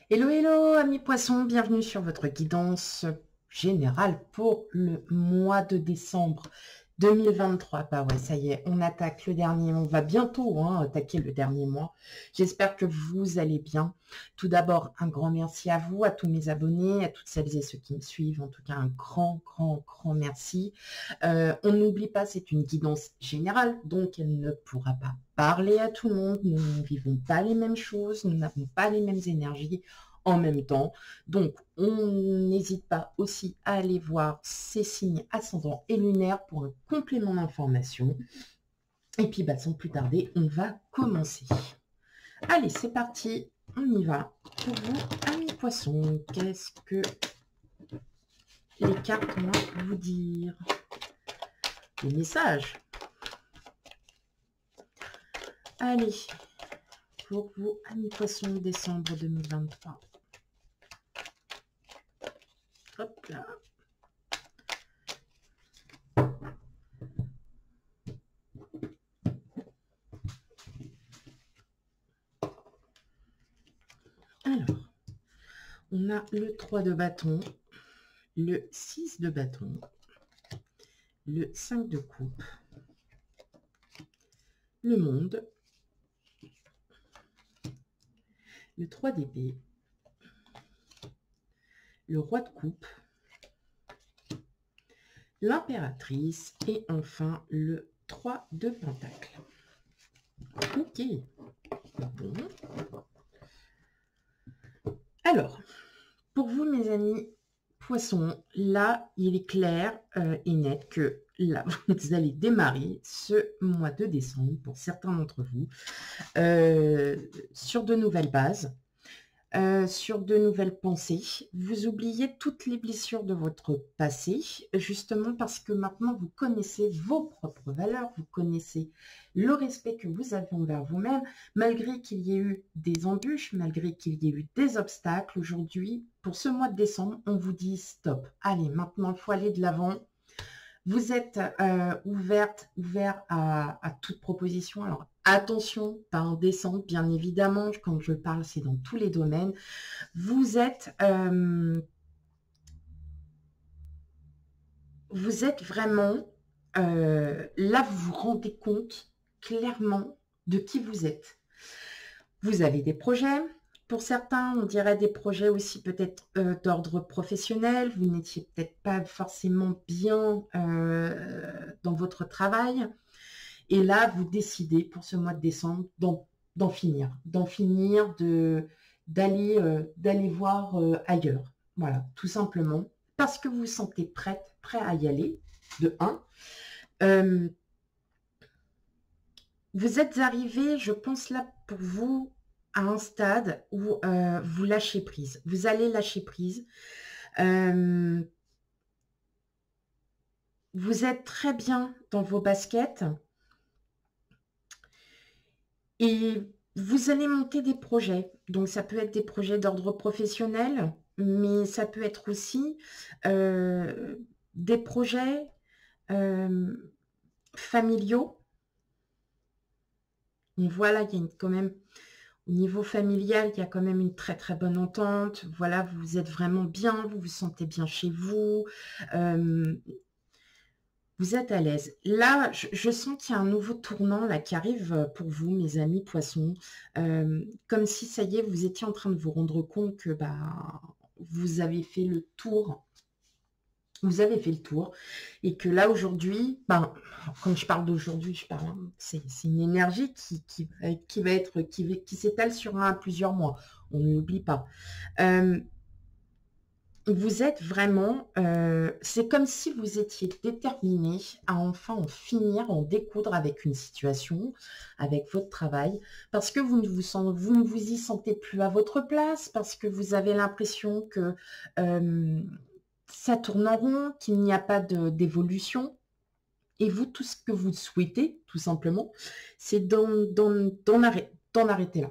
Hello, hello, amis poissons, bienvenue sur votre guidance générale pour le mois de décembre 2023. Bah ouais, ça y est, on attaque le dernier, on va bientôt attaquer le dernier mois. J'espère que vous allez bien. Tout d'abord, un grand merci à vous, à tous mes abonnés, à toutes celles et ceux qui me suivent. En tout cas, un grand, grand, grand merci. On n'oublie pas, c'est une guidance générale, donc elle ne pourra pas parler à tout le monde. Nous ne vivons pas les mêmes choses, nous n'avons pas les mêmes énergies en même temps. Donc, on n'hésite pas aussi à aller voir ces signes ascendants et lunaires pour un complément d'information. Et puis, sans plus tarder, on va commencer. Allez, c'est parti, on y va. Pour vous, amis poissons, qu'est-ce que les cartes ont à vous dire? Des messages. Allez, pour vous, amis poissons, décembre 2023. Hop là. Alors, on a le 3 de bâton, le 6 de bâton, le 5 de coupe, le monde, le 3 d'épée, le roi de coupe, l'impératrice et enfin le 3 de pentacle. Ok. Bon. Alors, pour vous mes amis poissons, là il est clair et net que là vous allez démarrer ce mois de décembre pour certains d'entre vous sur de nouvelles bases. Sur de nouvelles pensées. Vous oubliez toutes les blessures de votre passé, justement parce que maintenant vous connaissez vos propres valeurs, vous connaissez le respect que vous avez envers vous-même, malgré qu'il y ait eu des embûches, malgré qu'il y ait eu des obstacles. Aujourd'hui, pour ce mois de décembre, on vous dit stop. Allez, maintenant il faut aller de l'avant. Vous êtes ouvert à toute proposition. Alors, attention, pas en décembre, bien évidemment. Quand je parle, c'est dans tous les domaines. Vous êtes vraiment... là, vous vous rendez compte clairement de qui vous êtes. Vous avez des projets. Pour certains, on dirait des projets aussi peut-être d'ordre professionnel. Vous n'étiez peut-être pas forcément bien dans votre travail. Et là, vous décidez pour ce mois de décembre d'en finir. D'aller voir ailleurs. Voilà, tout simplement. Parce que vous vous sentez prêt à y aller, de 1. Vous êtes arrivé, je pense là, pour vous, à un stade où vous lâchez prise. Vous allez lâcher prise. Vous êtes très bien dans vos baskets. Et vous allez monter des projets. Donc, ça peut être des projets d'ordre professionnel, mais ça peut être aussi des projets familiaux. On voit là, il y a quand même, au niveau familial, il y a quand même une très, très bonne entente. Voilà, vous êtes vraiment bien, vous vous sentez bien chez vous. Vous êtes à l'aise. Là, je sens qu'il y a un nouveau tournant là qui arrive pour vous, mes amis poissons. Comme si, ça y est, vous étiez en train de vous rendre compte que vous avez fait le tour. Vous avez fait le tour. Et que là, aujourd'hui, quand je parle d'aujourd'hui, c'est une énergie qui s'étale sur plusieurs mois. On n'oublie pas. Vous êtes vraiment, c'est comme si vous étiez déterminé à enfin en finir, en découdre avec une situation, avec votre travail, parce que vous ne vous y sentez plus à votre place, parce que vous avez l'impression que ça tourne en rond, qu'il n'y a pas d'évolution. Et vous, tout ce que vous souhaitez, tout simplement, c'est d'en arrêter là.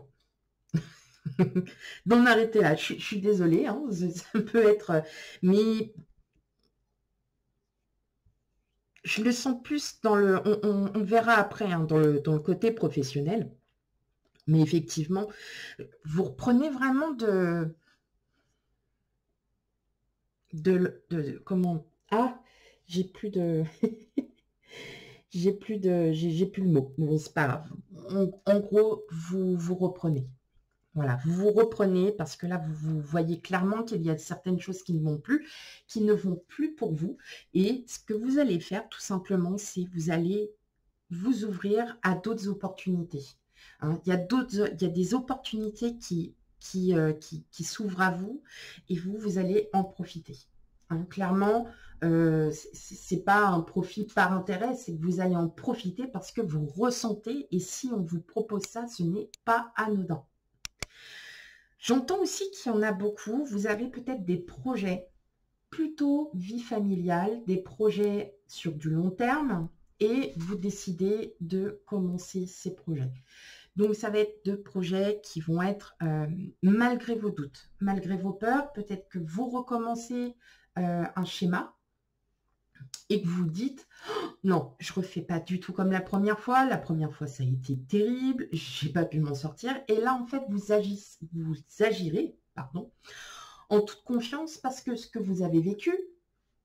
D'en arrêter là. Je suis désolée, ça peut être... Mais je le sens plus dans le... On verra après, dans le côté professionnel. Mais effectivement, vous reprenez vraiment comment... Ah, j'ai plus de... j'ai plus le mot. Bon, c'est pas grave. En gros, vous reprenez. Voilà, vous vous reprenez parce que là, vous voyez clairement qu'il y a certaines choses qui ne vont plus pour vous. Et ce que vous allez faire, tout simplement, c'est vous allez vous ouvrir à d'autres opportunités. Hein. Il y a des opportunités qui s'ouvrent à vous et vous allez en profiter. Hein. Clairement, c'est pas un profit par intérêt, c'est que vous allez en profiter parce que vous ressentez et si on vous propose ça, ce n'est pas anodin. J'entends aussi qu'il y en a beaucoup. Vous avez peut-être des projets plutôt vie familiale, des projets sur du long terme et vous décidez de commencer ces projets. Donc, ça va être deux projets qui vont être malgré vos doutes, malgré vos peurs. Peut-être que vous recommencez un schéma et que vous dites oh, non, je ne refais pas du tout comme la première fois. La première fois, ça a été terrible. Je n'ai pas pu m'en sortir. Et là, en fait, vous agirez en toute confiance parce que ce que vous avez vécu,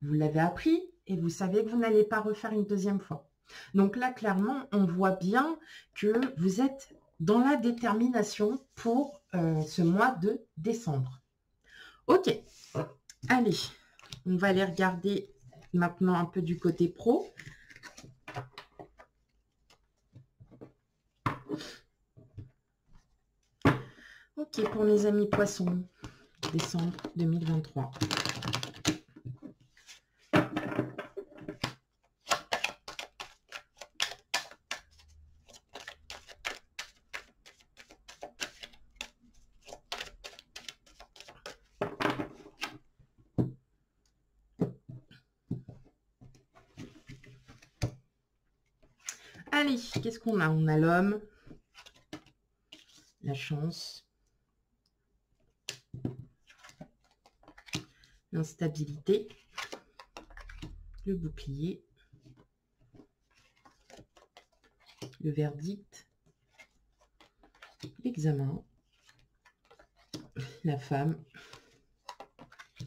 vous l'avez appris et vous savez que vous n'allez pas refaire une deuxième fois. Donc là, clairement, on voit bien que vous êtes dans la détermination pour ce mois de décembre. Ok, allez, on va aller regarder maintenant un peu du côté pro. Ok, pour mes amis poissons, décembre 2023. Allez, qu'est-ce qu'on a? On a l'homme, la chance, l'instabilité, le bouclier, le verdict, l'examen, la femme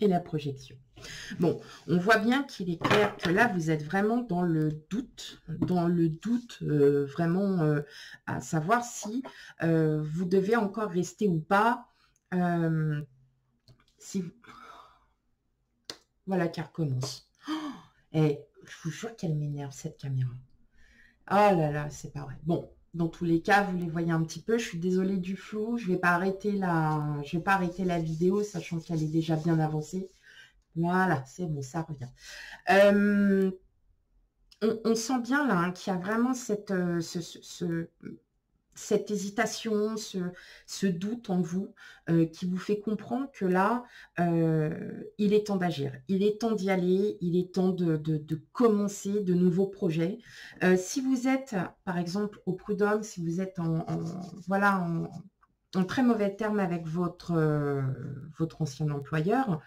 et la projection. Bon, on voit bien qu'il est clair que là, vous êtes vraiment dans le doute vraiment à savoir si vous devez encore rester ou pas. Voilà qui recommence. Et je vous jure qu'elle m'énerve cette caméra. Oh là là, c'est pas vrai. Bon, dans tous les cas, vous les voyez un petit peu. Je suis désolée du flou. Je vais pas arrêter la vidéo, sachant qu'elle est déjà bien avancée. Voilà, c'est bon, ça revient. On sent bien là qu'il y a vraiment cette hésitation, ce doute en vous qui vous fait comprendre que là, il est temps d'agir. Il est temps d'y aller. Il est temps de commencer de nouveaux projets. Si vous êtes, par exemple, au prud'homme, si vous êtes en très mauvais terme avec votre ancien employeur,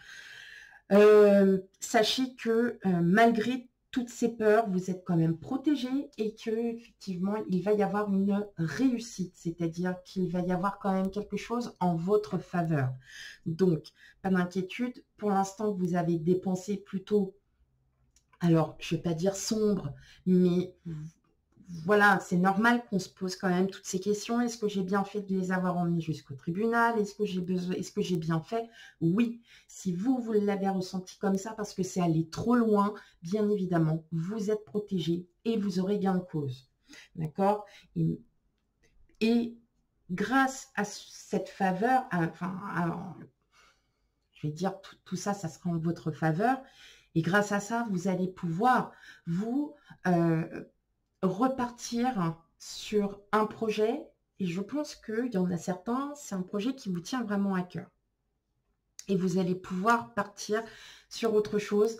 sachez que malgré toutes ces peurs, vous êtes quand même protégé et que effectivement il va y avoir une réussite, c'est-à-dire qu'il va y avoir quand même quelque chose en votre faveur. Donc, pas d'inquiétude. Pour l'instant, vous avez dépensé plutôt, alors je ne vais pas dire sombre, mais voilà, c'est normal qu'on se pose quand même toutes ces questions. Est-ce que j'ai bien fait de les avoir emmenés jusqu'au tribunal? Est-ce que j'ai bien fait? Oui. Si vous l'avez ressenti comme ça parce que c'est allé trop loin, bien évidemment, vous êtes protégé et vous aurez gain de cause. D'accord? Et grâce à cette faveur, je vais dire tout ça, ça sera en votre faveur. Et grâce à ça, vous allez pouvoir vous repartir sur un projet, et je pense qu'il y en a certains, c'est un projet qui vous tient vraiment à cœur. Et vous allez pouvoir partir sur autre chose,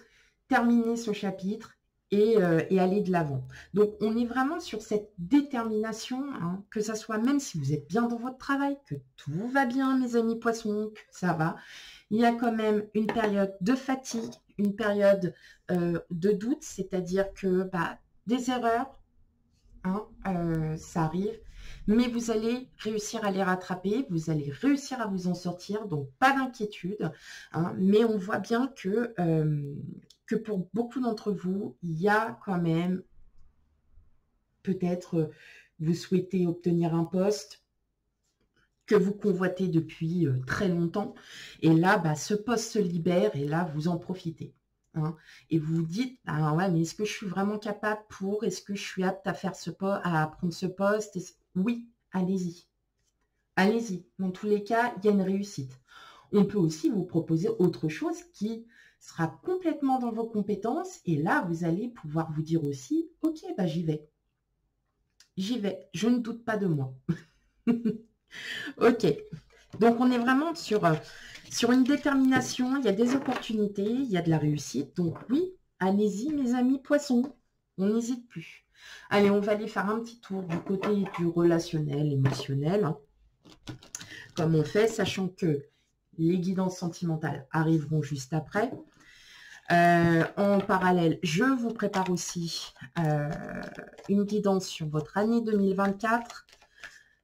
terminer ce chapitre et aller de l'avant. Donc, on est vraiment sur cette détermination, hein, que ça soit même si vous êtes bien dans votre travail, que tout va bien, mes amis poissons, que ça va. Il y a quand même une période de fatigue, une période de doute, c'est-à-dire que des erreurs, ça arrive, mais vous allez réussir à les rattraper, vous allez réussir à vous en sortir, donc pas d'inquiétude, hein, mais on voit bien que pour beaucoup d'entre vous, il y a quand même peut-être vous souhaitez obtenir un poste que vous convoitez depuis très longtemps, et là, bah, ce poste se libère, et là, vous en profitez. Hein, et vous vous dites, ah ouais, mais est-ce que je suis vraiment capable pour, est-ce que je suis apte à faire à prendre ce poste? Oui, allez-y. Allez-y. Dans tous les cas, il y a une réussite. On peut aussi vous proposer autre chose qui sera complètement dans vos compétences, et là, vous allez pouvoir vous dire aussi, ok, bah j'y vais. J'y vais. Je ne doute pas de moi. Ok. Donc, on est vraiment sur une détermination. Il y a des opportunités, il y a de la réussite. Donc, oui, allez-y, mes amis poissons. On n'hésite plus. Allez, on va aller faire un petit tour du côté du relationnel, émotionnel. Hein, comme on fait, sachant que les guidances sentimentales arriveront juste après. En parallèle, je vous prépare aussi une guidance sur votre année 2024.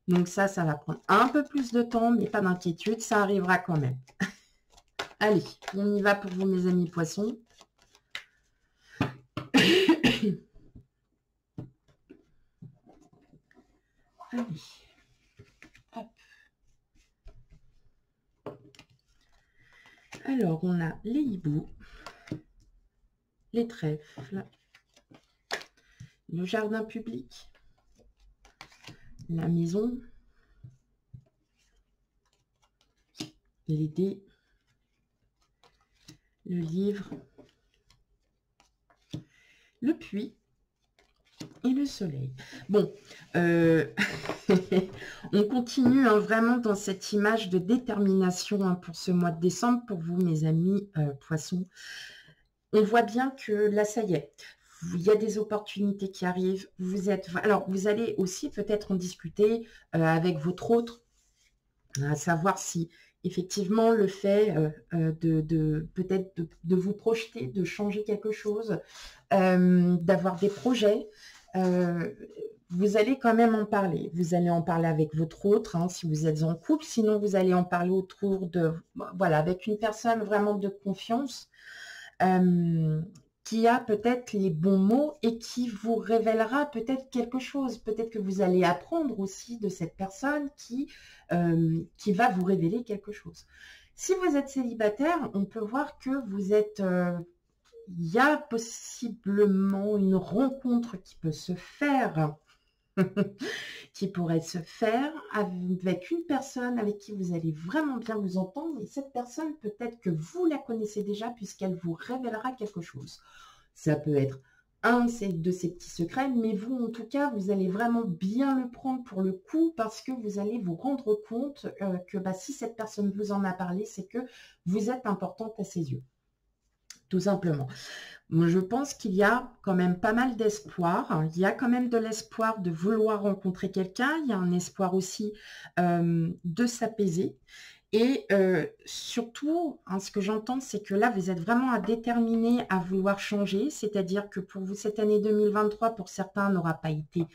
Donc ça va prendre un peu plus de temps, mais pas d'inquiétude, ça arrivera quand même. Allez, on y va pour vous, mes amis poissons. Allez. Hop. Alors, on a les hiboux, les trèfles, le jardin public, la maison, les dés, le livre, le puits et le soleil. Bon, on continue hein, vraiment dans cette image de détermination hein, pour ce mois de décembre, pour vous, mes amis poissons. On voit bien que là, ça y est, il y a des opportunités qui arrivent. Alors, vous allez aussi peut-être en discuter avec votre autre, à savoir si effectivement le fait peut-être de vous projeter, de changer quelque chose, d'avoir des projets, vous allez quand même en parler. Vous allez en parler avec votre autre, hein, si vous êtes en couple. Sinon, vous allez en parler autour de, voilà, avec une personne vraiment de confiance, qui a peut-être les bons mots et qui vous révélera peut-être quelque chose. Peut-être que vous allez apprendre aussi de cette personne qui va vous révéler quelque chose. Si vous êtes célibataire, on peut voir que vous êtes... il y a possiblement une rencontre qui peut se faire, qui pourrait se faire avec une personne avec qui vous allez vraiment bien vous entendre. Et cette personne, peut-être que vous la connaissez déjà puisqu'elle vous révélera quelque chose. Ça peut être un de ces petits secrets, mais vous, en tout cas, vous allez vraiment bien le prendre pour le coup parce que vous allez vous rendre compte que bah, si cette personne vous en a parlé, c'est que vous êtes importante à ses yeux. Tout simplement. Je pense qu'il y a quand même pas mal d'espoir. Il y a quand même de l'espoir de vouloir rencontrer quelqu'un. Il y a un espoir aussi de s'apaiser. Et surtout, hein, ce que j'entends, c'est que là, vous êtes vraiment déterminé à vouloir changer. C'est-à-dire que pour vous, cette année 2023, pour certains, n'aura pas été...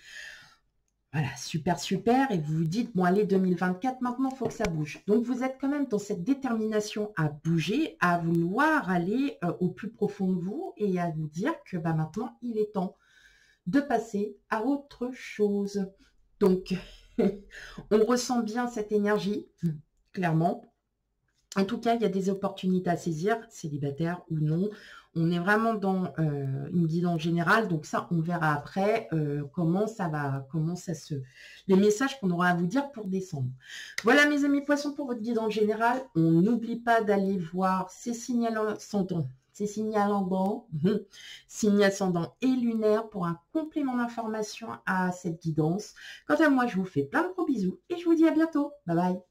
Voilà, super, super. Et vous vous dites, bon, allez, 2024, maintenant, il faut que ça bouge. Donc, vous êtes quand même dans cette détermination à bouger, à vouloir aller au plus profond de vous et à vous dire que bah, maintenant, il est temps de passer à autre chose. Donc, on ressent bien cette énergie, clairement. En tout cas, il y a des opportunités à saisir, célibataire ou non. On est vraiment dans une guidance générale, donc ça, on verra après comment ça se... les messages qu'on aura à vous dire pour décembre. Voilà, mes amis poissons, pour votre guidance générale. On n'oublie pas d'aller voir ces signes ascendants, signes ascendants et lunaires pour un complément d'information à cette guidance. Quant à moi, je vous fais plein de gros bisous et je vous dis à bientôt. Bye bye.